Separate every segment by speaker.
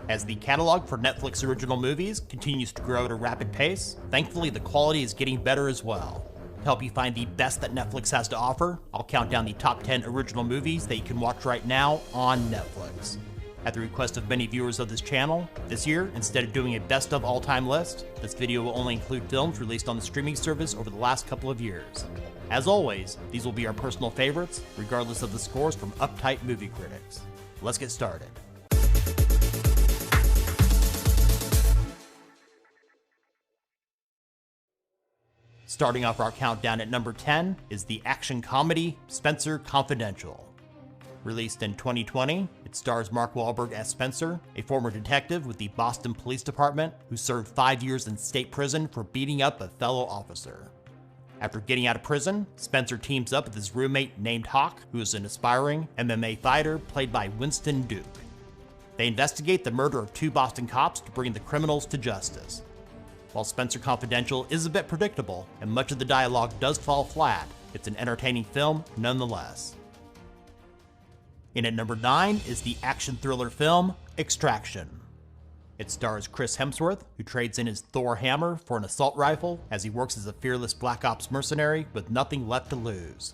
Speaker 1: As the catalog for Netflix original movies continues to grow at a rapid pace, thankfully the quality is getting better as well. To help you find the best that Netflix has to offer, I'll count down the top 10 original movies that you can watch right now on Netflix. At the request of many viewers of this channel, this year, instead of doing a best of all-time list, this video will only include films released on the streaming service over the last couple of years. As always, these will be our personal favorites, regardless of the scores from uptight movie critics. Let's get started. Starting off our countdown at number 10 is the action comedy Spencer Confidential. Released in 2020, it stars Mark Wahlberg as Spencer, a former detective with the Boston Police Department who served 5 years in state prison for beating up a fellow officer. After getting out of prison, Spencer teams up with his roommate named Hawk, who is an aspiring MMA fighter played by Winston Duke. They investigate the murder of 2 Boston cops to bring the criminals to justice. While Spencer Confidential is a bit predictable and much of the dialogue does fall flat, it's an entertaining film nonetheless. In at number 9 is the action thriller film Extraction. It stars Chris Hemsworth, who trades in his Thor hammer for an assault rifle as he works as a fearless Black Ops mercenary with nothing left to lose.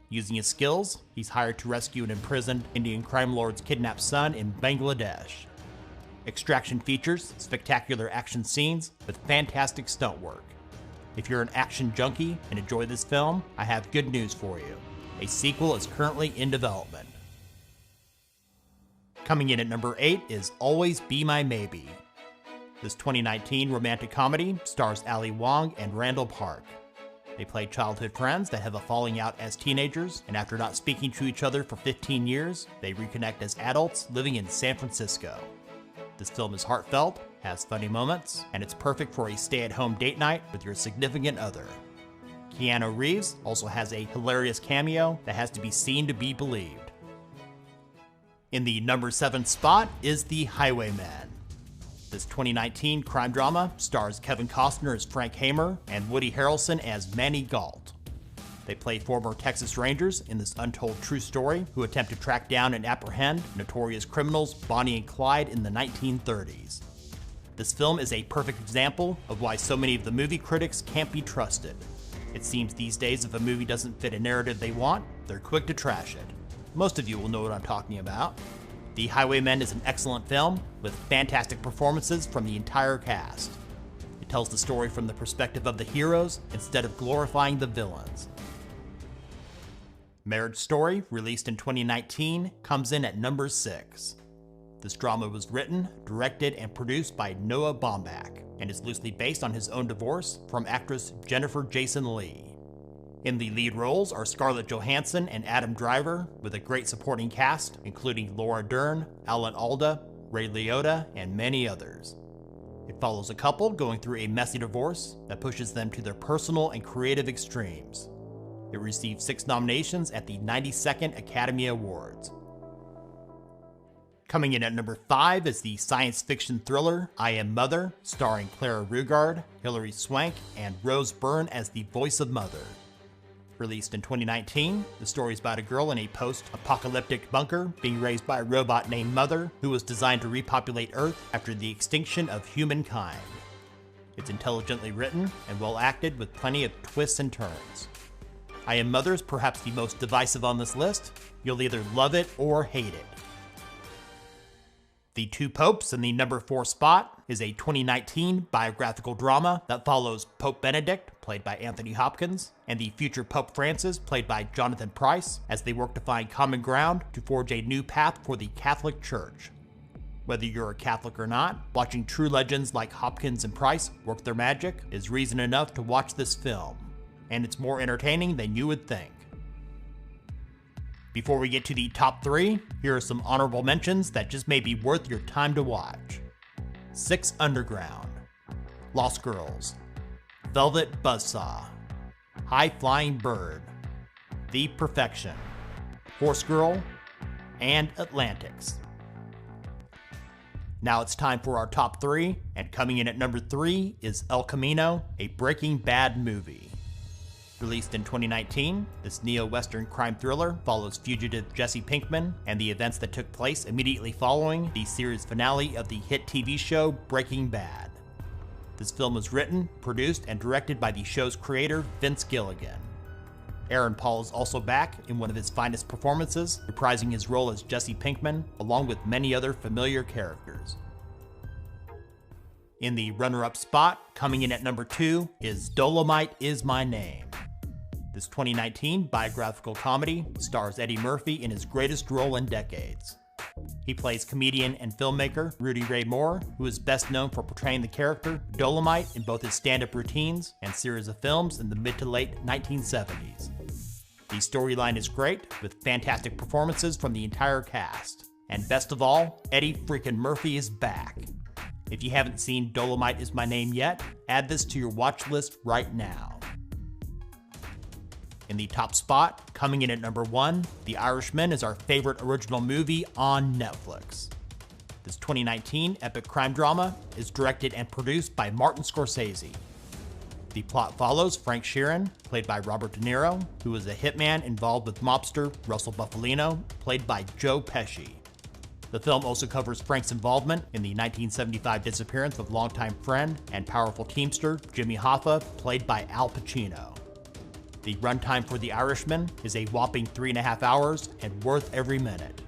Speaker 1: Using his skills, he's hired to rescue an imprisoned Indian crime lord's kidnapped son in Bangladesh. Extraction features spectacular action scenes with fantastic stunt work. If you're an action junkie and enjoy this film, I have good news for you. A sequel is currently in development. Coming in at number 8 is Always Be My Maybe. This 2019 romantic comedy stars Ali Wong and Randall Park. They play childhood friends that have a falling out as teenagers, and after not speaking to each other for 15 years, they reconnect as adults living in San Francisco. This film is heartfelt, has funny moments, and it's perfect for a stay-at-home date night with your significant other. Keanu Reeves also has a hilarious cameo that has to be seen to be believed. In the number 7 spot is The Highwayman. This 2019 crime drama stars Kevin Costner as Frank Hamer and Woody Harrelson as Manny Galt. They play former Texas Rangers in this untold true story who attempt to track down and apprehend notorious criminals Bonnie and Clyde in the 1930s. This film is a perfect example of why so many of the movie critics can't be trusted. It seems these days if a movie doesn't fit a narrative they want, they're quick to trash it. Most of you will know what I'm talking about. The Highwaymen is an excellent film with fantastic performances from the entire cast. It tells the story from the perspective of the heroes instead of glorifying the villains. Marriage Story, released in 2019, comes in at number 6. This drama was written, directed, and produced by Noah Baumbach, and is loosely based on his own divorce from actress Jennifer Jason Leigh. In the lead roles are Scarlett Johansson and Adam Driver, with a great supporting cast, including Laura Dern, Alan Alda, Ray Liotta, and many others. It follows a couple going through a messy divorce that pushes them to their personal and creative extremes. It received 6 nominations at the 92nd Academy Awards. Coming in at number 5 is the science fiction thriller I Am Mother, starring Clara Rugaard, Hilary Swank, and Rose Byrne as the voice of Mother. Released in 2019, the story is about a girl in a post-apocalyptic bunker being raised by a robot named Mother, who was designed to repopulate Earth after the extinction of humankind. It's intelligently written and well acted with plenty of twists and turns. I Am Mother is perhaps the most divisive on this list. You'll either love it or hate it. The Two Popes in the number 4 spot is a 2019 biographical drama that follows Pope Benedict, played by Anthony Hopkins, and the future Pope Francis, played by Jonathan Pryce, as they work to find common ground to forge a new path for the Catholic Church. Whether you're a Catholic or not, watching true legends like Hopkins and Pryce work their magic is reason enough to watch this film. And it's more entertaining than you would think. Before we get to the top 3, here are some honorable mentions that just may be worth your time to watch. 6 Underground, Lost Girls, Velvet Buzzsaw, High Flying Bird, The Perfection, Horse Girl, and Atlantics. Now it's time for our top 3, and coming in at number 3 is El Camino, a Breaking Bad movie. Released in 2019, this neo-Western crime thriller follows fugitive Jesse Pinkman and the events that took place immediately following the series finale of the hit TV show Breaking Bad. This film was written, produced, and directed by the show's creator, Vince Gilligan. Aaron Paul is also back in one of his finest performances, reprising his role as Jesse Pinkman, along with many other familiar characters. In the runner-up spot, coming in at number 2, is Dolomite Is My Name. This 2019 biographical comedy stars Eddie Murphy in his greatest role in decades. He plays comedian and filmmaker Rudy Ray Moore, who is best known for portraying the character Dolomite in both his stand-up routines and series of films in the mid to late 1970s. The storyline is great, with fantastic performances from the entire cast. And best of all, Eddie freaking Murphy is back. If you haven't seen Dolomite Is My Name yet, add this to your watch list right now. In the top spot, coming in at number 1, The Irishman is our favorite original movie on Netflix. This 2019 epic crime drama is directed and produced by Martin Scorsese. The plot follows Frank Sheeran, played by Robert De Niro, who is a hitman involved with mobster Russell Bufalino, played by Joe Pesci. The film also covers Frank's involvement in the 1975 disappearance of longtime friend and powerful teamster Jimmy Hoffa, played by Al Pacino. The runtime for The Irishman is a whopping 3.5 hours and worth every minute.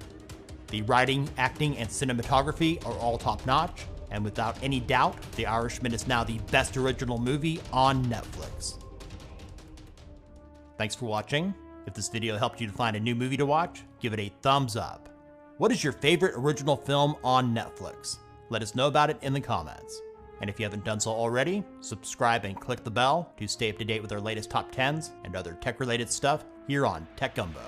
Speaker 1: The writing, acting, and cinematography are all top-notch, and without any doubt, The Irishman is now the best original movie on Netflix. Thanks for watching. If this video helped you to find a new movie to watch, give it a thumbs up. What is your favorite original film on Netflix? Let us know about it in the comments. And if you haven't done so already, subscribe and click the bell to stay up to date with our latest top 10s and other tech-related stuff here on Tech Gumbo.